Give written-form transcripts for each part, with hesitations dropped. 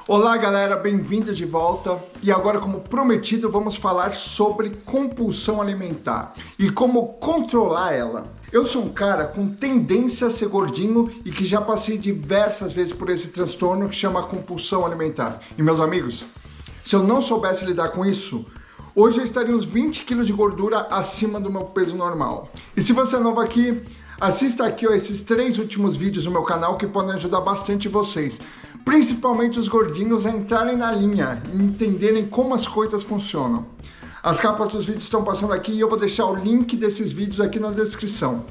Olá galera, bem-vindos de volta e agora, como prometido, vamos falar sobre compulsão alimentar e como controlar ela. Eu sou um cara com tendência a ser gordinho e que já passei diversas vezes por esse transtorno que chama compulsão alimentar. E meus amigos, se eu não soubesse lidar com isso, hoje eu estaria uns 20 quilos de gordura acima do meu peso normal. E se você é novo aqui, assista aqui esses 3 últimos vídeos no meu canal que podem ajudar bastante vocês, principalmente os gordinhos, a entrarem na linha e entenderem como as coisas funcionam. As capas dos vídeos estão passando aqui e eu vou deixar o link desses vídeos aqui na descrição,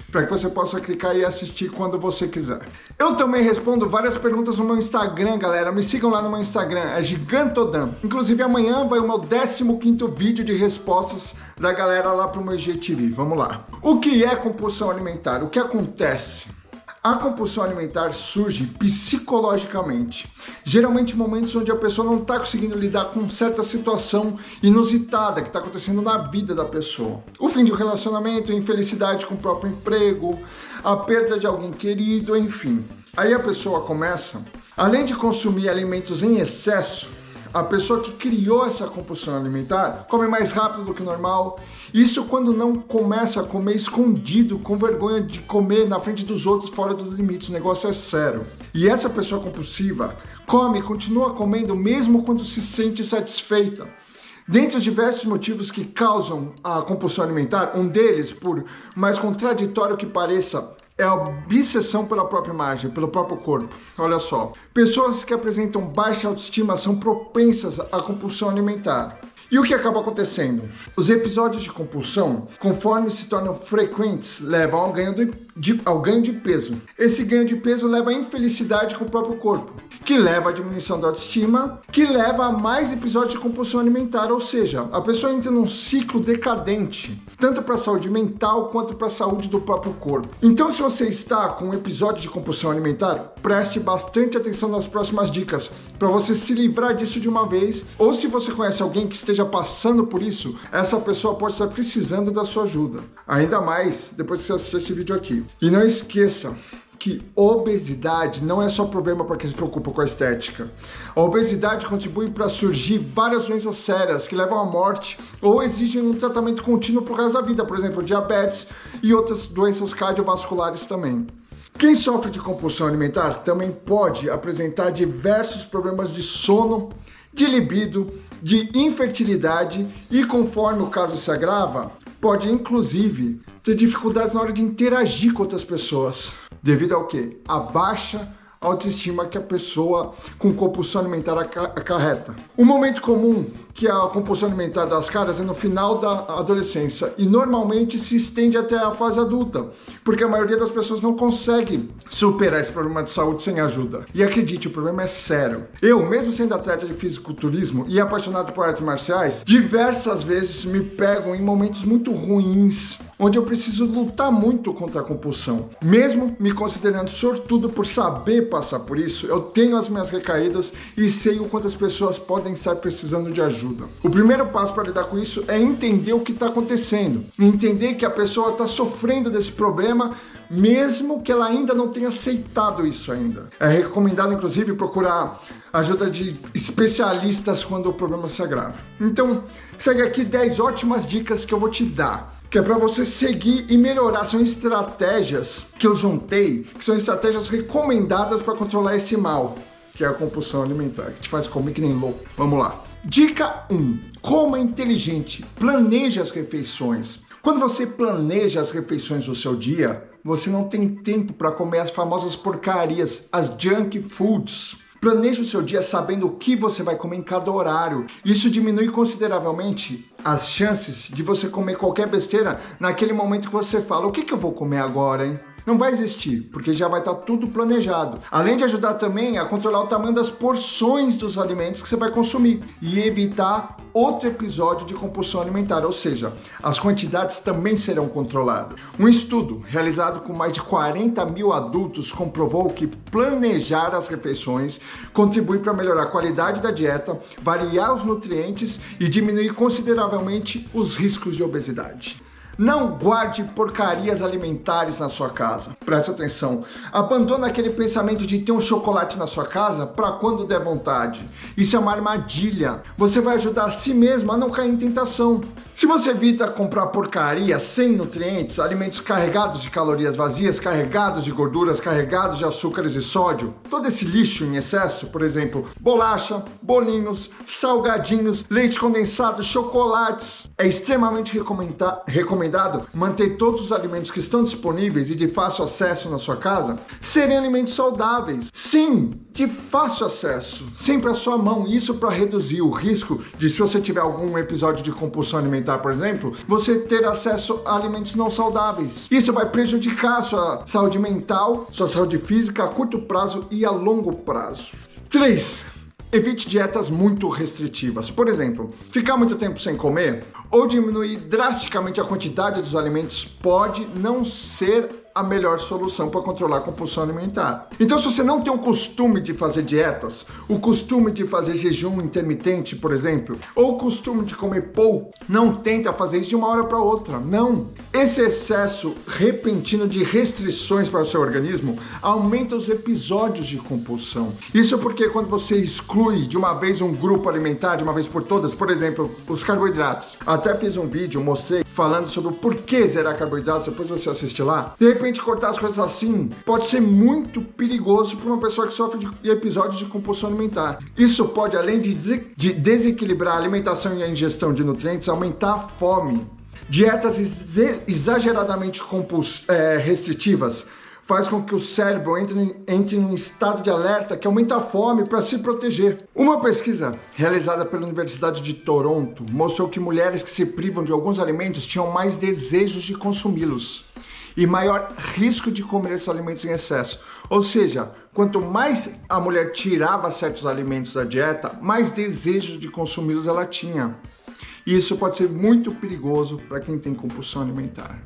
para que você possa clicar e assistir quando você quiser. Eu também respondo várias perguntas no meu Instagram, galera. Me sigam lá no meu Instagram, é Gigantodan. Inclusive amanhã vai o meu 15º vídeo de respostas da galera lá pro meu IGTV. Vamos lá. O que é compulsão alimentar? O que acontece? A compulsão alimentar surge psicologicamente, geralmente em momentos onde a pessoa não está conseguindo lidar com certa situação inusitada que está acontecendo na vida da pessoa. O fim de um relacionamento, a infelicidade com o próprio emprego, a perda de alguém querido, enfim. Aí a pessoa começa, além de consumir alimentos em excesso, a pessoa que criou essa compulsão alimentar come mais rápido do que o normal. Isso quando não começa a comer escondido, com vergonha de comer na frente dos outros, fora dos limites. O negócio é sério. E essa pessoa compulsiva come e continua comendo mesmo quando se sente satisfeita. Dentre os diversos motivos que causam a compulsão alimentar, um deles, por mais contraditório que pareça, é a obsessão pela própria imagem, pelo próprio corpo. Olha só, pessoas que apresentam baixa autoestima são propensas à compulsão alimentar. E o que acaba acontecendo? Os episódios de compulsão, conforme se tornam frequentes, levam ao ganho de peso. Esse ganho de peso leva à infelicidade com o próprio corpo, que leva à diminuição da autoestima, que leva a mais episódios de compulsão alimentar, ou seja, a pessoa entra num ciclo decadente, tanto para a saúde mental quanto para a saúde do próprio corpo. Então, se você está com um episódio de compulsão alimentar, preste bastante atenção nas próximas dicas, para você se livrar disso de uma vez, ou se você conhece alguém que esteja passando por isso, essa pessoa pode estar precisando da sua ajuda. Ainda mais depois que você assistir esse vídeo aqui. E não esqueça que obesidade não é só problema para quem se preocupa com a estética. A obesidade contribui para surgir várias doenças sérias que levam à morte ou exigem um tratamento contínuo por resto da vida, por exemplo, diabetes e outras doenças cardiovasculares também. Quem sofre de compulsão alimentar também pode apresentar diversos problemas de sono, de libido, de infertilidade e, conforme o caso se agrava, pode inclusive ter dificuldades na hora de interagir com outras pessoas. Devido ao quê? A baixa autoestima que a pessoa com compulsão alimentar acarreta. Um momento comum que a compulsão alimentar das caras é no final da adolescência e normalmente se estende até a fase adulta, porque a maioria das pessoas não consegue superar esse problema de saúde sem ajuda. E acredite, o problema é sério. Eu, mesmo sendo atleta de fisiculturismo e apaixonado por artes marciais, diversas vezes me pego em momentos muito ruins, onde eu preciso lutar muito contra a compulsão. Mesmo me considerando sortudo por saber passar por isso, eu tenho as minhas recaídas e sei o quanto as pessoas podem estar precisando de ajuda. O primeiro passo para lidar com isso é entender o que está acontecendo. Entender que a pessoa está sofrendo desse problema, mesmo que ela ainda não tenha aceitado isso ainda. É recomendado, inclusive, procurar ajuda de especialistas quando o problema se agrava. Então, segue aqui 10 ótimas dicas que eu vou te dar, que é para você seguir e melhorar. São estratégias que eu juntei, que são estratégias recomendadas para controlar esse mal, que é a compulsão alimentar, que te faz comer que nem louco. Vamos lá. Dica 1. Coma inteligente. Planeje as refeições. Quando você planeja as refeições do seu dia, você não tem tempo para comer as famosas porcarias, as junk foods. Planeje o seu dia sabendo o que você vai comer em cada horário. Isso diminui consideravelmente as chances de você comer qualquer besteira naquele momento que você fala: o que eu vou comer agora, hein? Não vai existir, porque já vai estar tudo planejado. Além de ajudar também a controlar o tamanho das porções dos alimentos que você vai consumir e evitar outro episódio de compulsão alimentar, ou seja, as quantidades também serão controladas. Um estudo realizado com mais de 40 mil adultos comprovou que planejar as refeições contribui para melhorar a qualidade da dieta, variar os nutrientes e diminuir consideravelmente os riscos de obesidade. Não guarde porcarias alimentares na sua casa. Presta atenção. Abandona aquele pensamento de ter um chocolate na sua casa para quando der vontade. Isso é uma armadilha. Você vai ajudar a si mesmo a não cair em tentação. Se você evita comprar porcaria sem nutrientes, alimentos carregados de calorias vazias, carregados de gorduras, carregados de açúcares e sódio, todo esse lixo em excesso, por exemplo, bolacha, bolinhos, salgadinhos, leite condensado, chocolates, é extremamente recomendado manter todos os alimentos que estão disponíveis e de fácil acesso na sua casa serem alimentos saudáveis. Sim, de fácil acesso, sempre à sua mão. Isso para reduzir o risco de, se você tiver algum episódio de compulsão alimentar, por exemplo, você ter acesso a alimentos não saudáveis. Isso vai prejudicar a sua saúde mental, sua saúde física a curto prazo e a longo prazo. 3. Evite dietas muito restritivas. Por exemplo, ficar muito tempo sem comer ou diminuir drasticamente a quantidade dos alimentos pode não ser a melhor solução para controlar a compulsão alimentar. Então, se você não tem o costume de fazer dietas, o costume de fazer jejum intermitente, por exemplo, ou o costume de comer pouco, não tenta fazer isso de uma hora para outra. Não. Esse excesso repentino de restrições para o seu organismo aumenta os episódios de compulsão. Isso porque quando você exclui de uma vez um grupo alimentar, de uma vez por todas, por exemplo, os carboidratos. Até fiz um vídeo, mostrei, falando sobre o porquê zerar carboidratos, depois você assiste lá. De repente, cortar as coisas assim pode ser muito perigoso para uma pessoa que sofre de episódios de compulsão alimentar. Isso pode, além de desequilibrar a alimentação e a ingestão de nutrientes, aumentar a fome. Dietas exageradamente restritivas faz com que o cérebro entre num estado de alerta que aumenta a fome para se proteger. Uma pesquisa realizada pela Universidade de Toronto mostrou que mulheres que se privam de alguns alimentos tinham mais desejos de consumi-los e maior risco de comer esses alimentos em excesso. Ou seja, quanto mais a mulher tirava certos alimentos da dieta, mais desejos de consumi-los ela tinha. E isso pode ser muito perigoso para quem tem compulsão alimentar.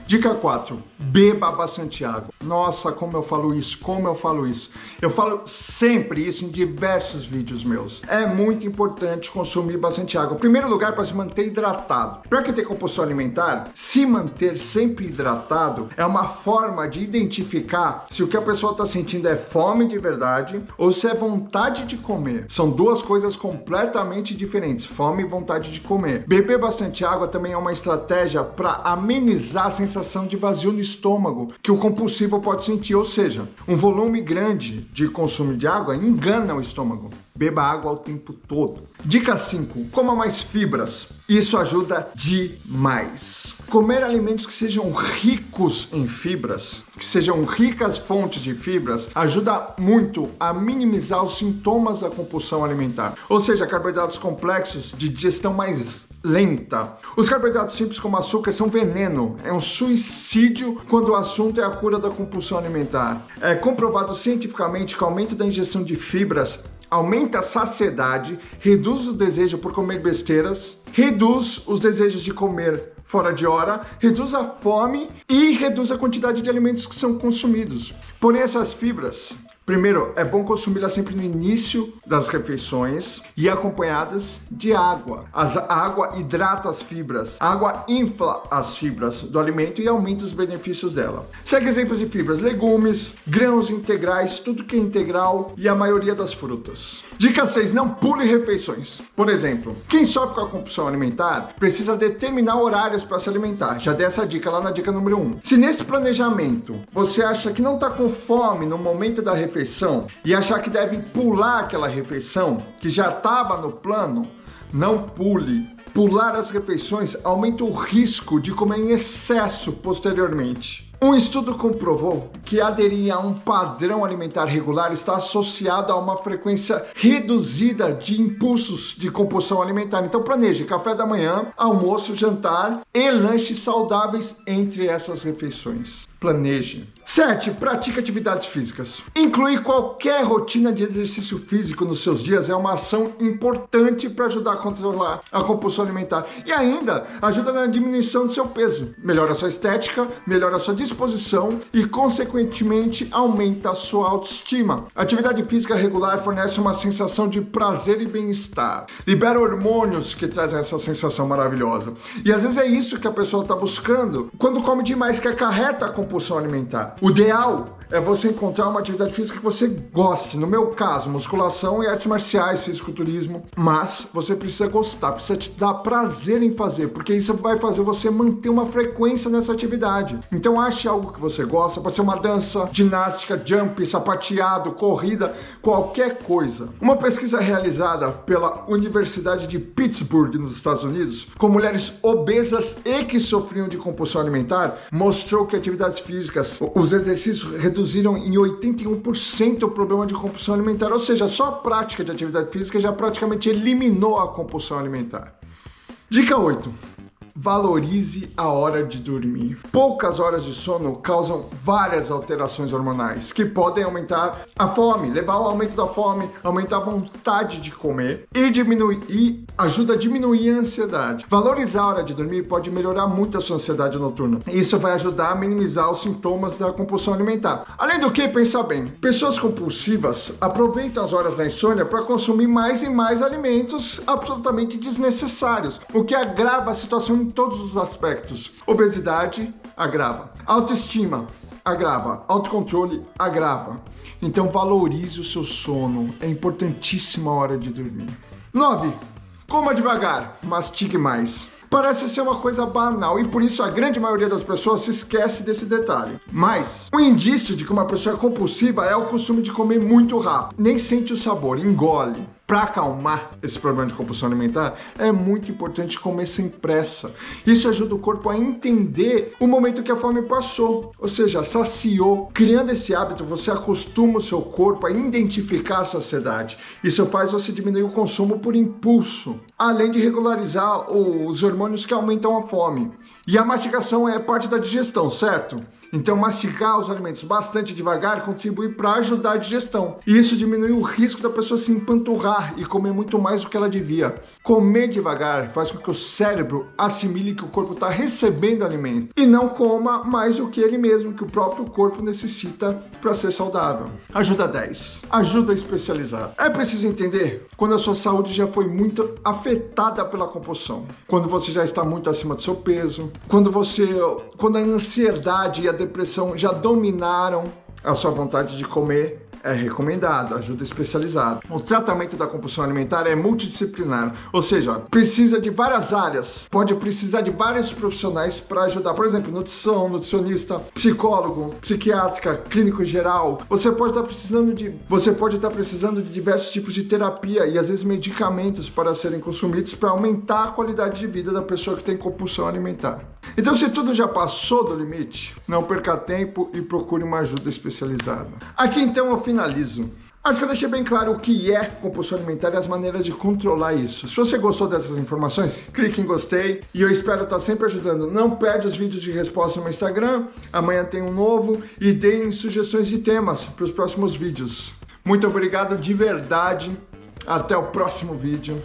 Dica 4. Beba bastante água. Nossa, como eu falo isso. Eu falo sempre isso em diversos vídeos meus. É muito importante consumir bastante água. Em primeiro lugar, para se manter hidratado. Para quem tem compulsão alimentar, se manter sempre hidratado é uma forma de identificar se o que a pessoa está sentindo é fome de verdade ou se é vontade de comer. São duas coisas completamente diferentes, fome e vontade de comer. Beber bastante água também é uma estratégia para amenizar a sensação de vazio no estômago que o compulsivo pode sentir, ou seja, um volume grande de consumo de água engana o estômago. Beba água o tempo todo. Dica 5. Coma mais fibras. Isso ajuda demais. Comer alimentos que sejam ricos em fibras, que sejam ricas fontes de fibras, ajuda muito a minimizar os sintomas da compulsão alimentar. Ou seja, carboidratos complexos de digestão mais lenta. Os carboidratos simples como açúcar são veneno, é um suicídio quando o assunto é a cura da compulsão alimentar. É comprovado cientificamente que o aumento da ingestão de fibras aumenta a saciedade, reduz o desejo por comer besteiras, reduz os desejos de comer fora de hora, reduz a fome e reduz a quantidade de alimentos que são consumidos. Porém, essas fibras, primeiro, é bom consumi-las sempre no início das refeições e acompanhadas de água. A água hidrata as fibras, a água infla as fibras do alimento e aumenta os benefícios dela. Segue exemplos de fibras: legumes, grãos integrais, tudo que é integral e a maioria das frutas. Dica 6. Não pule refeições. Por exemplo, quem sofre com a compulsão alimentar precisa determinar horários para se alimentar. Já dei essa dica lá na dica número 1. Se nesse planejamento você acha que não está com fome no momento da refeição e achar que deve pular aquela refeição que já estava no plano, não pule. Pular as refeições aumenta o risco de comer em excesso posteriormente. Um estudo comprovou que aderir a um padrão alimentar regular está associado a uma frequência reduzida de impulsos de compulsão alimentar. Então planeje café da manhã, almoço, jantar e lanches saudáveis entre essas refeições. Planeje. 7. Pratique atividades físicas. Incluir qualquer rotina de exercício físico nos seus dias é uma ação importante para ajudar a controlar a compulsão alimentar e ainda ajuda na diminuição do seu peso. Melhora a sua estética, melhora a sua disposição e, consequentemente, aumenta a sua autoestima. A atividade física regular fornece uma sensação de prazer e bem-estar. Libera hormônios que trazem essa sensação maravilhosa. E às vezes é isso que a pessoa está buscando quando come demais, que acarreta a compulsão alimentar. O ideal é você encontrar uma atividade física que você goste. No meu caso, musculação e artes marciais, fisiculturismo. Mas você precisa gostar, precisa te dar prazer em fazer, porque isso vai fazer você manter uma frequência nessa atividade. Então ache algo que você gosta, pode ser uma dança, ginástica, jump, sapateado, corrida, qualquer coisa. Uma pesquisa realizada pela Universidade de Pittsburgh, nos Estados Unidos, com mulheres obesas e que sofriam de compulsão alimentar, mostrou que atividades físicas, os exercícios reduziram em 81% o problema de compulsão alimentar, ou seja, só a prática de atividade física já praticamente eliminou a compulsão alimentar. Dica 8. Valorize a hora de dormir. Poucas horas de sono causam várias alterações hormonais que podem aumentar a fome, levar ao aumento da fome, aumentar a vontade de comer e ajuda a diminuir a ansiedade. Valorizar a hora de dormir pode melhorar muito a sua ansiedade noturna. Isso vai ajudar a minimizar os sintomas da compulsão alimentar. Além do que, pensa bem, pessoas compulsivas aproveitam as horas da insônia para consumir mais e mais alimentos absolutamente desnecessários, o que agrava a situação em todos os aspectos. Obesidade agrava, autoestima agrava, autocontrole agrava. Então valorize o seu sono, é importantíssima a hora de dormir. 9. Coma devagar, mastigue mais. Parece ser uma coisa banal e por isso a grande maioria das pessoas se esquece desse detalhe. Mas o indício de que uma pessoa é compulsiva é o costume de comer muito rápido, nem sente o sabor, engole. Para acalmar esse problema de compulsão alimentar, é muito importante comer sem pressa. Isso ajuda o corpo a entender o momento que a fome passou, ou seja, saciou. Criando esse hábito, você acostuma o seu corpo a identificar a saciedade. Isso faz você diminuir o consumo por impulso, além de regularizar os hormônios que aumentam a fome. E a mastigação é parte da digestão, certo? Então mastigar os alimentos bastante devagar contribui para ajudar a digestão. E isso diminui o risco da pessoa se empanturrar e comer muito mais do que ela devia. Comer devagar faz com que o cérebro assimile que o corpo está recebendo alimento e não coma mais do que ele mesmo, que o próprio corpo necessita para ser saudável. Ajuda 10. Ajuda especializada. É preciso entender quando a sua saúde já foi muito afetada pela compulsão. Quando você já está muito acima do seu peso. Quando a ansiedade e a depressão já dominaram a sua vontade de comer, é recomendado ajuda especializada. O tratamento da compulsão alimentar é multidisciplinar, ou seja, precisa de várias áreas, pode precisar de vários profissionais para ajudar, por exemplo, nutrição, nutricionista, psicólogo, psiquiátrica, clínico geral. Você pode estar precisando de diversos tipos de terapia e às vezes medicamentos para serem consumidos para aumentar a qualidade de vida da pessoa que tem compulsão alimentar. Então, se tudo já passou do limite, não perca tempo e procure uma ajuda especializada. Aqui então eu finalizo. Acho que eu deixei bem claro o que é compulsão alimentar e as maneiras de controlar isso. Se você gostou dessas informações, clique em gostei e eu espero estar sempre ajudando. Não perde os vídeos de resposta no meu Instagram, amanhã tem um novo e deem sugestões de temas para os próximos vídeos. Muito obrigado de verdade, até o próximo vídeo.